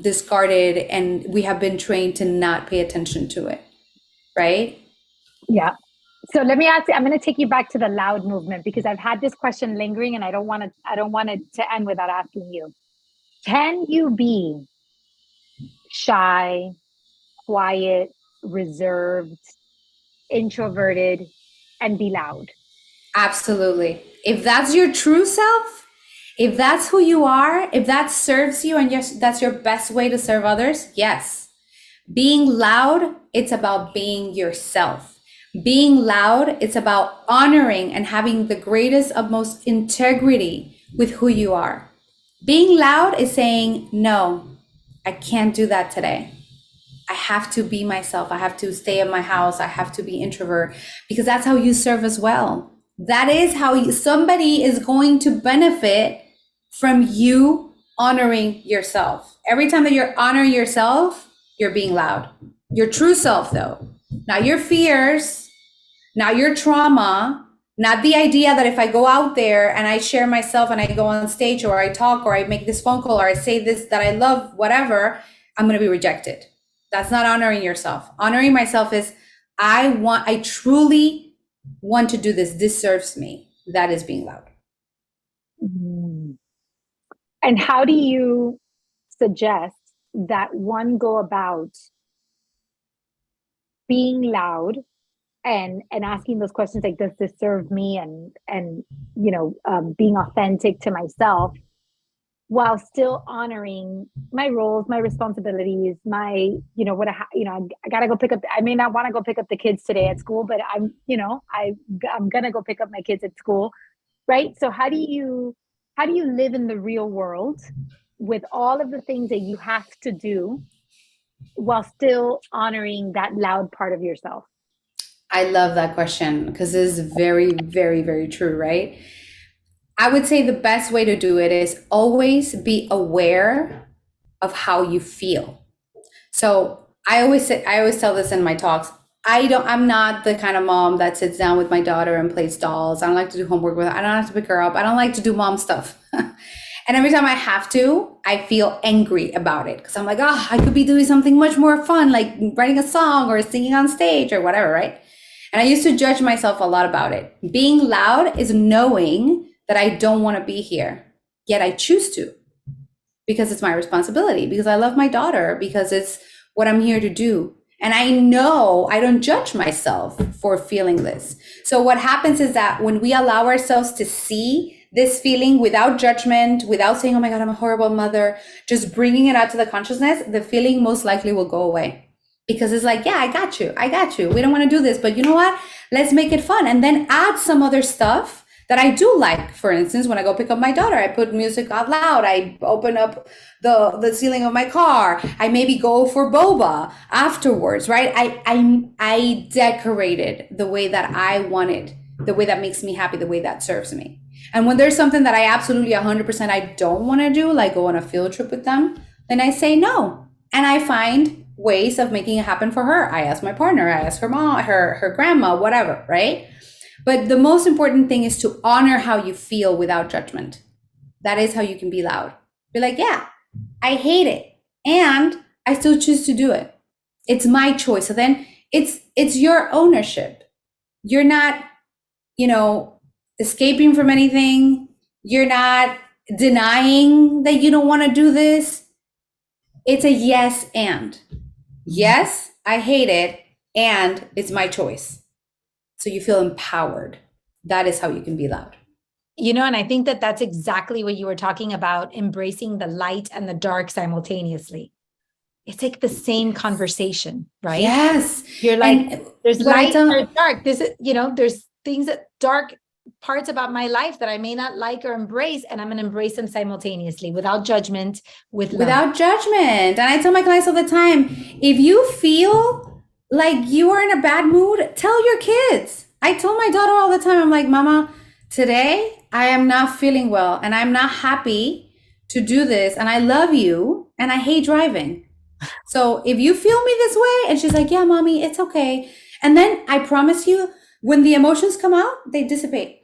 discarded, and we have been trained to not pay attention to it, right? Yeah. So let me ask you, I'm going to take you back to the loud movement, because I've had this question lingering, and I don't want it to end without asking you. Can you be shy, quiet? reserved, introverted, and be loud? Absolutely. If that's your true self, if that's who you are, if that serves you and yes, that's your best way to serve others, yes. Being loud, it's about being yourself. Being loud, it's about honoring and having the greatest, utmost integrity with who you are. Being loud is saying, no, I can't do that today. I have to be myself. I have to stay in my house. I have to be introvert because that's how you serve as well. That is how somebody is going to benefit from you honoring yourself. Every time that you're honoring yourself, you're being loud. Your true self, though, not your fears, not your trauma, not the idea that if I go out there and I share myself and I go on stage or I talk or I make this phone call or I say this that I love, whatever, I'm going to be rejected. That's not honoring yourself. Honoring myself is I truly want to do this. This serves me. That is being loud. Mm. And how do you suggest that one go about being loud and asking those questions like, does this serve me? And being authentic to myself while still honoring my roles, my responsibilities, my, I gotta go pick up. I may not want to go pick up the kids today at school, but I'm gonna go pick up my kids at school, right? So how do you live in the real world with all of the things that you have to do while still honoring that loud part of yourself? I love that question because it is very, very, very true, right? I would say the best way to do it is always be aware of how you feel. So I always tell this in my talks. I'm not the kind of mom that sits down with my daughter and plays dolls. I don't like to do homework with her. I don't have to pick her up. I don't like to do mom stuff. And every time I have to, I feel angry about it because I'm like, oh, I could be doing something much more fun, like writing a song or singing on stage or whatever, right? And I used to judge myself a lot about it. Being loud is knowing that I don't want to be here, yet I choose to because it's my responsibility, because I love my daughter, because it's what I'm here to do. And I know I don't judge myself for feeling this. So what happens is that when we allow ourselves to see this feeling without judgment, without saying, oh my God, I'm a horrible mother, just bringing it out to the consciousness, the feeling most likely will go away. Because it's like, yeah, I got you. I got you. We don't want to do this, but you know what? Let's make it fun. And then add some other stuff that I do like. For instance, when I go pick up my daughter, I put music out loud. I open up the ceiling of my car. I maybe go for boba afterwards, right? I decorated the way that I wanted, the way that makes me happy, the way that serves me. And when there's something that I absolutely 100% I don't want to do, like go on a field trip with them, then I say no. And I find ways of making it happen for her. I ask my partner, I ask her mom, her grandma, whatever, right? But the most important thing is to honor how you feel without judgment. That is how you can be loud. Be like, yeah, I hate it. And I still choose to do it. It's my choice. So then it's your ownership. You're not, escaping from anything. You're not denying that you don't want to do this. It's a yes and. Yes, I hate it, and it's my choice. So you feel empowered. That is how you can be loud. And I think that that's exactly what you were talking about, embracing the light and the dark simultaneously. It's like the same conversation, right? Yes. You're like, there's light, there's dark. There's things that dark parts about my life that I may not like or embrace, and I'm going to embrace them simultaneously without judgment, without judgment. And I tell my clients all the time, if you feel like you are in a bad mood, tell your kids. I tell my daughter all the time, I'm like, Mama, today I am not feeling well and I'm not happy to do this. And I love you and I hate driving. So if you feel me this way, and she's like, yeah, Mommy, it's okay. And then I promise you, when the emotions come out, they dissipate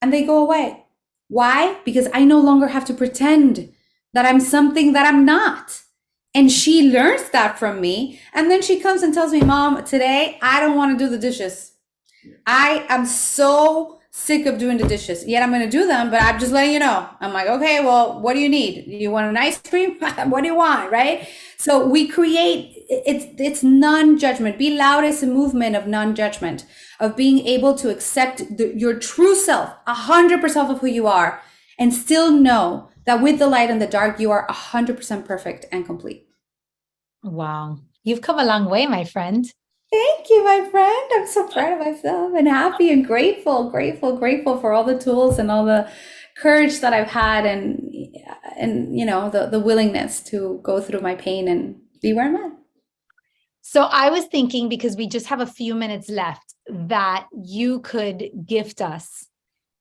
and they go away. Why? Because I no longer have to pretend that I'm something that I'm not. And she learns that from me. And then she comes and tells me, Mom, today I don't want to do the dishes. I am so sick of doing the dishes. Yet I'm going to do them, but I'm just letting you know. I'm like, okay, well, what do you need? You want an ice cream? What do you want? Right? So we create it's non-judgment. Be loud is a movement of non-judgment, of being able to accept your true self, 100% of who you are, and still know that with the light and the dark, you are 100% perfect and complete. Wow. You've come a long way, my friend. Thank you, my friend. I'm so proud of myself and happy and grateful for all the tools and all the courage that I've had, and you know, the willingness to go through my pain and be where I'm at. So I was thinking, because we just have a few minutes left, that you could gift us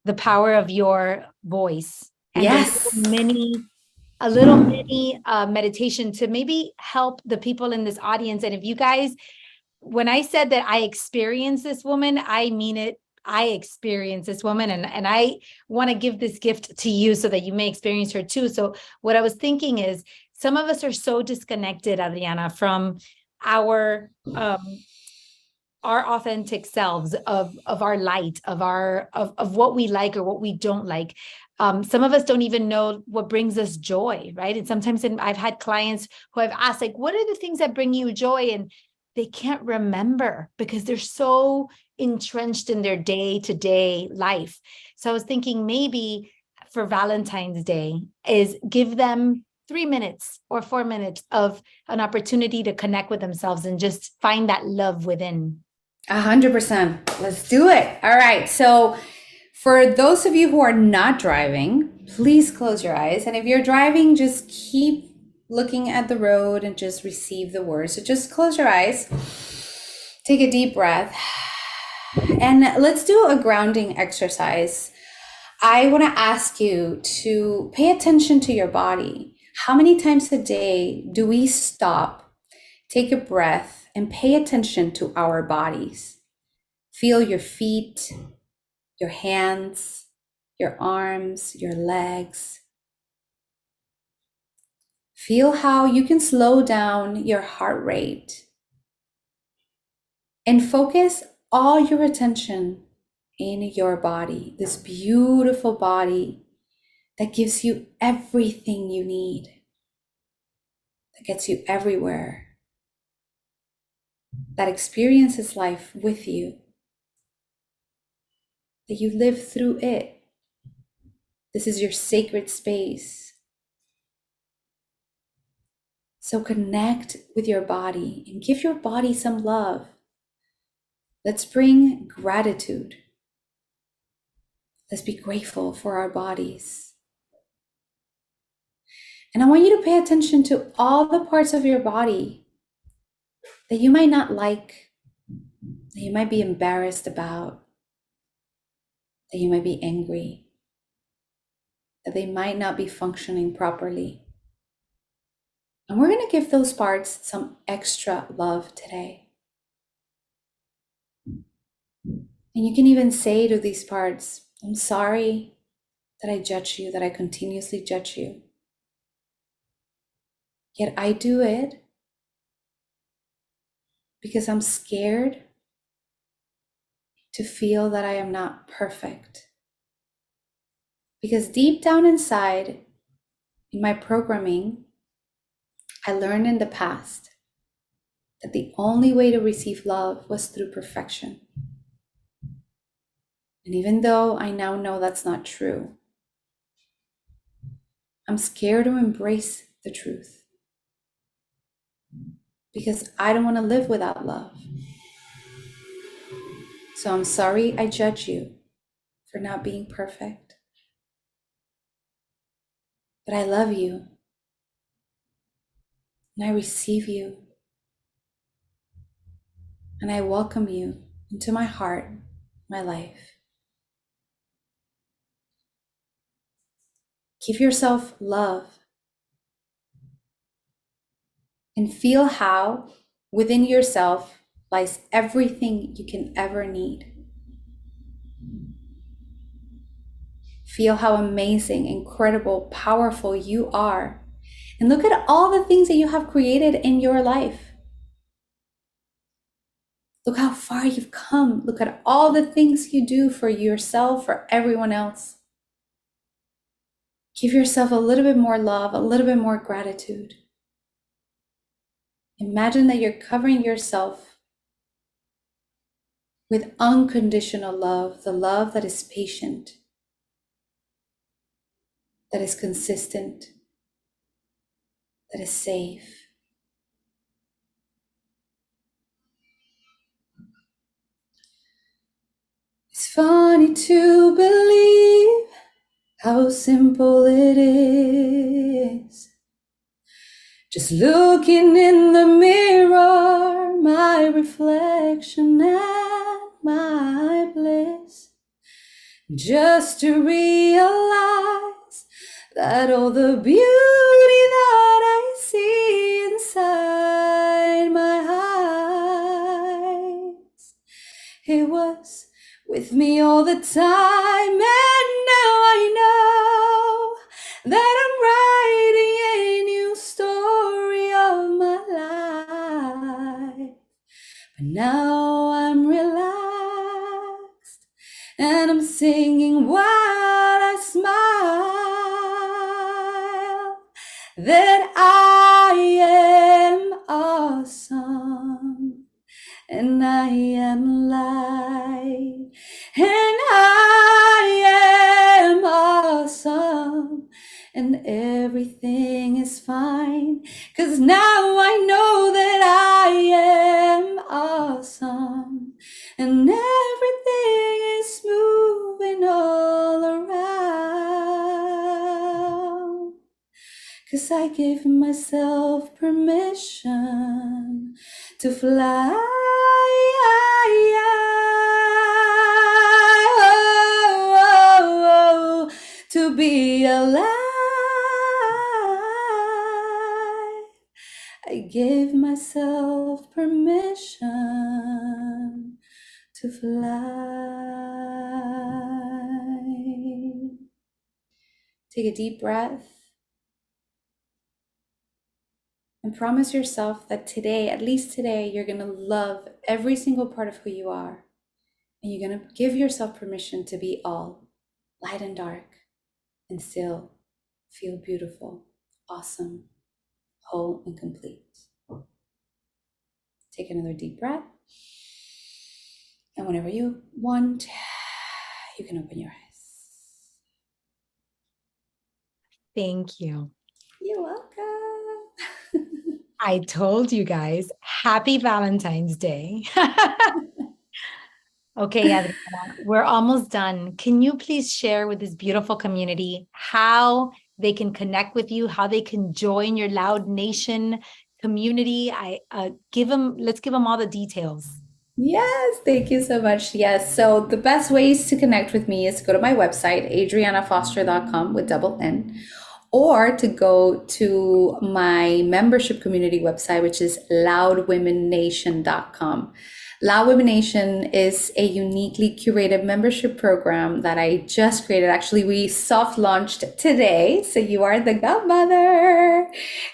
the power of your voice and Yes. a little mini meditation to maybe help the people in this audience. And if you guys, when I said that I experienced this woman, I mean it. I experienced this woman, and I want to give this gift to you so that you may experience her too. So what I was thinking is, some of us are so disconnected, Adriana, from our authentic selves, of our light, of what we like or what we don't like. Some of us don't even know what brings us joy, right? And sometimes I've had clients who I've asked, like, what are the things that bring you joy? And they can't remember because they're so entrenched in their day-to-day life. So I was thinking, maybe for Valentine's Day is give them 3 minutes or 4 minutes of an opportunity to connect with themselves and just find that love within. 100%. Let's do it. All right. So for those of you who are not driving, please close your eyes. And if you're driving, just keep looking at the road and just receive the words. So just close your eyes, take a deep breath, and let's do a grounding exercise. I want to ask you to pay attention to your body. How many times a day do we stop, take a breath, and pay attention to our bodies? Feel your feet, your hands, your arms, your legs. Feel how you can slow down your heart rate and focus all your attention in your body, this beautiful body that gives you everything you need, that gets you everywhere, that experiences life with you, that you live through it. This is your sacred space. So connect with your body and give your body some love. Let's bring gratitude. Let's be grateful for our bodies. And I want you to pay attention to all the parts of your body that you might not like, that you might be embarrassed about, that you might be angry, that they might not be functioning properly. And we're going to give those parts some extra love today. And you can even say to these parts, I'm sorry that I judge you, that I continuously judge you. Yet I do it because I'm scared to feel that I am not perfect. Because deep down inside, in my programming, I learned in the past that the only way to receive love was through perfection. And even though I now know that's not true, I'm scared to embrace the truth because I don't want to live without love. So I'm sorry I judge you for not being perfect. But I love you and I receive you and I welcome you into my heart, my life. Give yourself love and feel how within yourself lies everything you can ever need. Feel how amazing, incredible, powerful you are. And look at all the things that you have created in your life. Look how far you've come. Look at all the things you do for yourself, for everyone else. Give yourself a little bit more love, a little bit more gratitude. Imagine that you're covering yourself with unconditional love, the love that is patient, that is consistent, that is safe. It's funny to believe how simple it is. Just looking in the mirror, my reflection and my bliss. Just to realize that all the beauty that I see inside my eyes, it was with me all the time, and now I know that I'm writing a new story of my life. But now I'm relaxed and I'm singing while I smile, that I am awesome and I am light, and I am awesome, and everything is fine, 'cause now I know that I am awesome, and everything is moving all around, 'cause I gave myself permission to fly, to be alive. I gave myself permission to fly. Take a deep breath. And promise yourself that today, at least today, you're going to love every single part of who you are. And you're going to give yourself permission to be all, light and dark, and still feel beautiful, awesome, whole, and complete. Take another deep breath. And whenever you want, you can open your eyes. Thank you. You're welcome. I told you guys, happy Valentine's Day. Okay, Adriana, we're almost done. Can you please share with this beautiful community how they can connect with you, how they can join your Loud Nation community? Let's give them all the details. Yes, thank you so much. Yes, so the best ways to connect with me is to go to my website, adriannafoster.com with double N, or to go to my membership community website, which is loudwomennation.com. Loud Women Nation is a uniquely curated membership program that I just created. Actually, we soft launched today, so you are the godmother.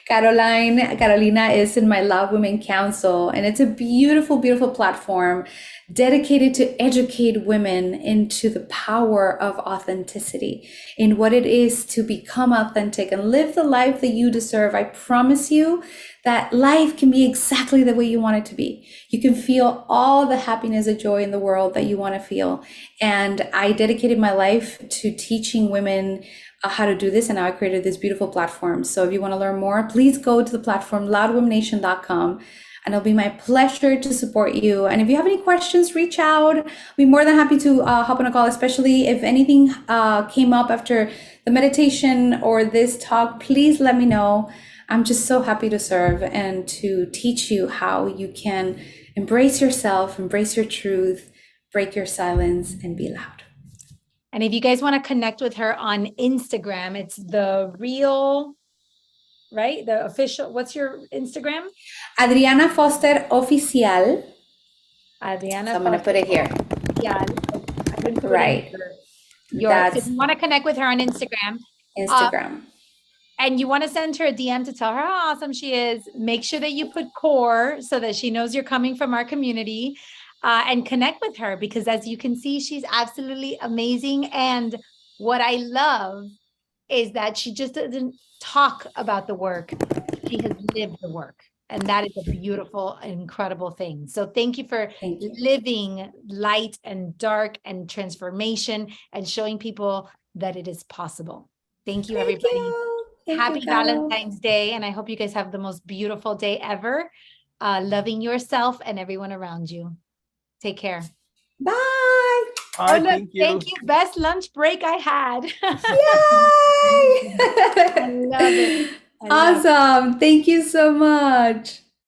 Carolina is in my Loud Women Council, and it's a beautiful, beautiful platform dedicated to educate women into the power of authenticity, in what it is to become authentic and live the life that you deserve. I promise you that life can be exactly the way you want it to be. You can feel all the happiness and joy in the world that you want to feel. And I dedicated my life to teaching women how to do this, and now I created this beautiful platform. So if you want to learn more, please go to the platform loudwomennation.com, and it'll be my pleasure to support you. And if you have any questions, reach out. I'll be more than happy to hop on a call, especially if anything came up after the meditation or this talk. Please let me know. I'm just so happy to serve and to teach you how you can embrace yourself, embrace your truth, break your silence, and be loud. And if you guys want to connect with her on Instagram, it's the real, right? The official, what's your Instagram? Adrianna Foster Oficial. Adrianna So I'm going to put it here. Yeah, I didn't put Right. so if you want to connect with her on Instagram, Instagram. and you want to send her a DM to tell her how awesome she is, make sure that you put core so that she knows you're coming from our community, and connect with her, because as you can see, she's absolutely amazing. And what I love is that she just doesn't talk about the work. She has lived the work. And that is a beautiful, incredible thing. So thank you for Thank you. living light and dark and transformation and showing people that it is possible. Thank you, Thank everybody. you. Thank you, Happy Carol. Valentine's Day. And I hope you guys have the most beautiful day ever. Loving yourself and everyone around you. Take care. Bye. Oh, Bye. look, Thank you. thank you. Best lunch break I had. I Yay. love it. I love it. Awesome. Thank you so much.